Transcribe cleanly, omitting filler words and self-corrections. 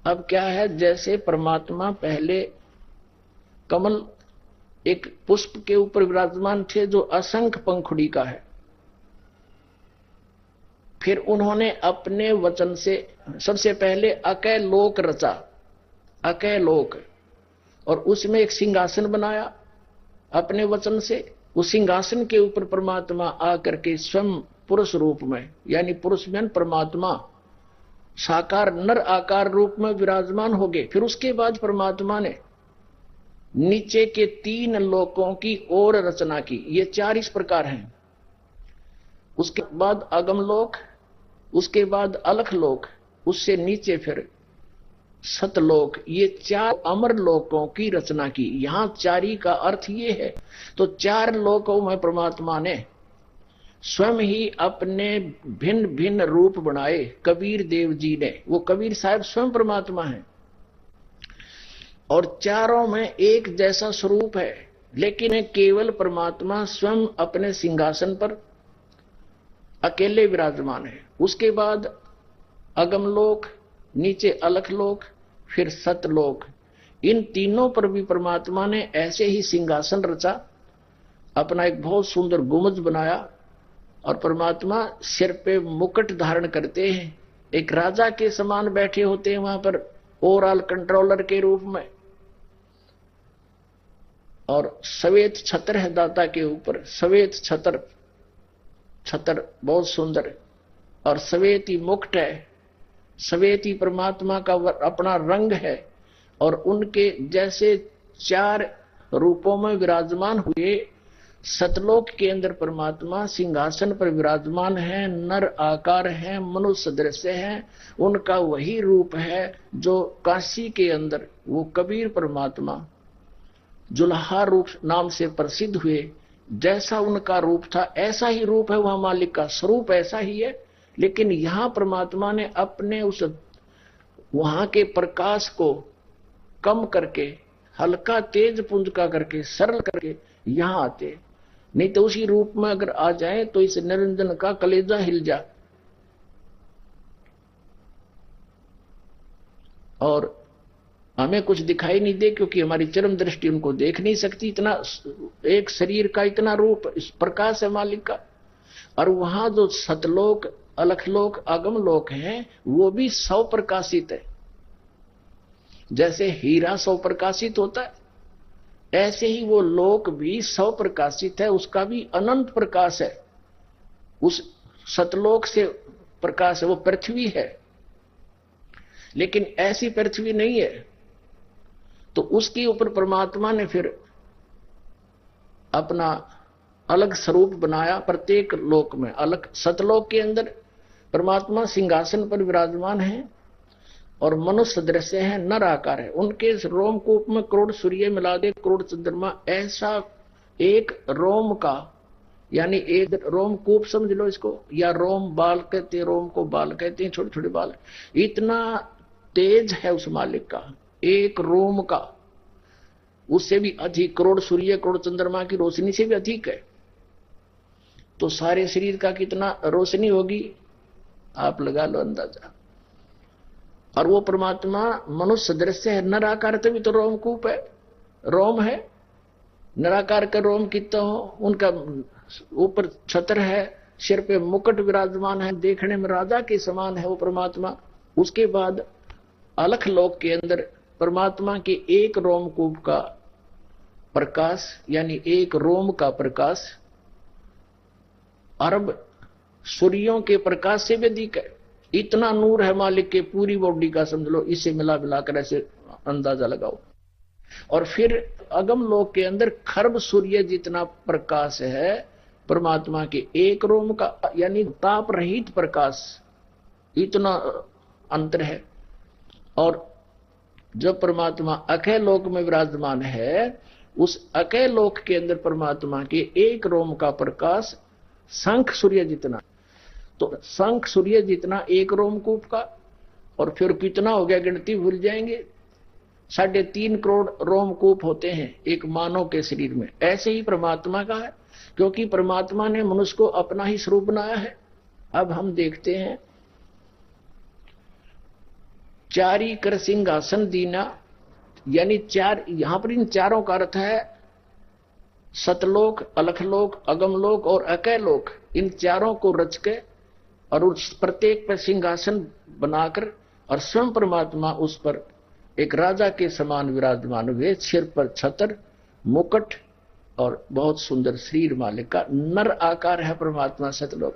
अब क्या है, जैसे परमात्मा पहले कमल एक पुष्प के ऊपर विराजमान थे जो असंख्य पंखुड़ी का है, फिर उन्होंने अपने वचन से सबसे पहले अकय लोक रचा, अकय लोक, और उसमें एक सिंहासन बनाया अपने वचन से। उस सिंहासन के ऊपर परमात्मा आकर के स्वयं पुरुष रूप में, यानी पुरुष में परमात्मा साकार नर आकार रूप में विराजमान हो गए। फिर उसके बाद परमात्मा ने नीचे के 3 लोकों की और रचना की। ये 4 इस प्रकार हैं। उसके बाद अगम लोक, उसके बाद अलख लोक, उससे नीचे फिर सतलोक, ये 4 अमर लोकों की रचना की। यहां 4 का अर्थ ये है, तो 4 लोकों में परमात्मा ने स्वयं ही अपने भिन्न भिन्न रूप बनाए। कबीर देव जी ने, वो कबीर साहब स्वयं परमात्मा है, और चारों में एक जैसा स्वरूप है, लेकिन केवल परमात्मा स्वयं अपने सिंहासन पर अकेले विराजमान है। उसके बाद अगमलोक, नीचे अलखलोक, फिर सतलोक, इन तीनों पर भी परमात्मा ने ऐसे ही सिंहासन रचा, अपना एक बहुत सुंदर गुंबज बनाया, और परमात्मा सिर पे मुकुट धारण करते हैं, एक राजा के समान बैठे होते हैं वहां पर ओवरऑल कंट्रोलर के रूप में, और श्वेत छत्र है दाता के ऊपर, श्वेत छत्र, छत्र बहुत सुंदर, और श्वेत ही मुकुट है, श्वेत ही परमात्मा का अपना रंग है। और उनके जैसे 4 रूपों में विराजमान हुए, सतलोक के अंदर परमात्मा सिंहासन पर विराजमान है, नर आकार है, मनुष्य दृश्य है, उनका वही रूप है जो काशी के अंदर वो कबीर परमात्मा जुल्हा रूप नाम से प्रसिद्ध हुए। जैसा उनका रूप था ऐसा ही रूप है, वहां मालिक का स्वरूप ऐसा ही है, लेकिन यहां परमात्मा ने अपने उस वहां के प्रकाश को कम करके, हल्का तेज पुंज का करके, सरल करके यहां आते। नहीं तो उसी रूप में अगर आ जाए तो इस निरंजन का कलेजा हिल जा। और हमें कुछ दिखाई नहीं दे, क्योंकि हमारी चरम दृष्टि उनको देख नहीं सकती। इतना एक शरीर का इतना रूप, इस प्रकाश है मालिक का। और वहां जो सतलोक, अलखलोक, आगम लोक है, वो भी सौ प्रकाशित है। जैसे हीरा सौ प्रकाशित होता है, ऐसे ही वो लोक भी सौ प्रकाशित है, उसका भी अनंत प्रकाश है। उस सतलोक से प्रकाश है, वो पृथ्वी है, लेकिन ऐसी पृथ्वी नहीं है। तो उसके ऊपर परमात्मा ने फिर अपना अलग स्वरूप बनाया, प्रत्येक लोक में। अलग सतलोक के अंदर परमात्मा सिंहासन पर विराजमान है, और मनुष्य दृश्य है, नर आकार है। उनके रोमकूप में करोड़ सूर्य मिला दे, करोड़ चंद्रमा, ऐसा एक रोम का, यानी एक रोमकूप समझ लो इसको, या रोम बाल कहते हैं, रोम को बाल कहते हैं, छोटे छोटे बाल। इतना तेज है उस मालिक का, एक रोम का, उससे भी अधिक, करोड़ सूर्य करोड़ चंद्रमा की रोशनी से भी अधिक है। तो सारे शरीर का कितना रोशनी होगी, आप लगा लो अंदाजा। और वो परमात्मा मनुष्य दृश्य है, नराकार, तभी तो रोमकूप है, रोम है। नराकार का रोम कितना हो, उनका ऊपर छत्र है, सिर पे मुकुट विराजमान है, देखने में राजा के समान है वो परमात्मा। उसके बाद अलख लोक के अंदर परमात्मा के एक रोमकूप का प्रकाश, यानी एक रोम का प्रकाश अरब सूर्यों के प्रकाश से भी अधिक है। इतना नूर है मालिक के पूरी बॉडी का, समझ लो, इसे मिला मिलाकर ऐसे अंदाजा लगाओ। और फिर अगम लोक के अंदर खरब सूर्य जितना प्रकाश है परमात्मा के एक रोम का, यानी ताप रहित प्रकाश, इतना अंतर है। और जब परमात्मा अकय लोक में विराजमान है, उस अकय लोक के अंदर परमात्मा के एक रोम का प्रकाश शंख सूर्य जितना, तो शंख सूर्य जितना एक रोमकूप का, और फिर कितना हो गया गिनती भूल जाएंगे, 3.5 करोड़ रोमकूप होते हैं एक मानव के शरीर में। ऐसे ही परमात्मा का है, क्योंकि परमात्मा ने मनुष्य को अपना ही स्वरूप बनाया है। अब हम देखते हैं चारी कर सिंहासन दीना, यानी चार, यहां पर इन चारों का अर्थ है सतलोक, अलखलोक, अगमलोक और अकैलोक। इन चारों को रच के और उस प्रत्येक पर सिंहासन बनाकर और स्वयं परमात्मा उस पर एक राजा के समान विराजमान हुए, सिर पर छत्र, मुकुट और बहुत सुंदर शरीर मालिक का नर आकार है परमात्मा सतलोक।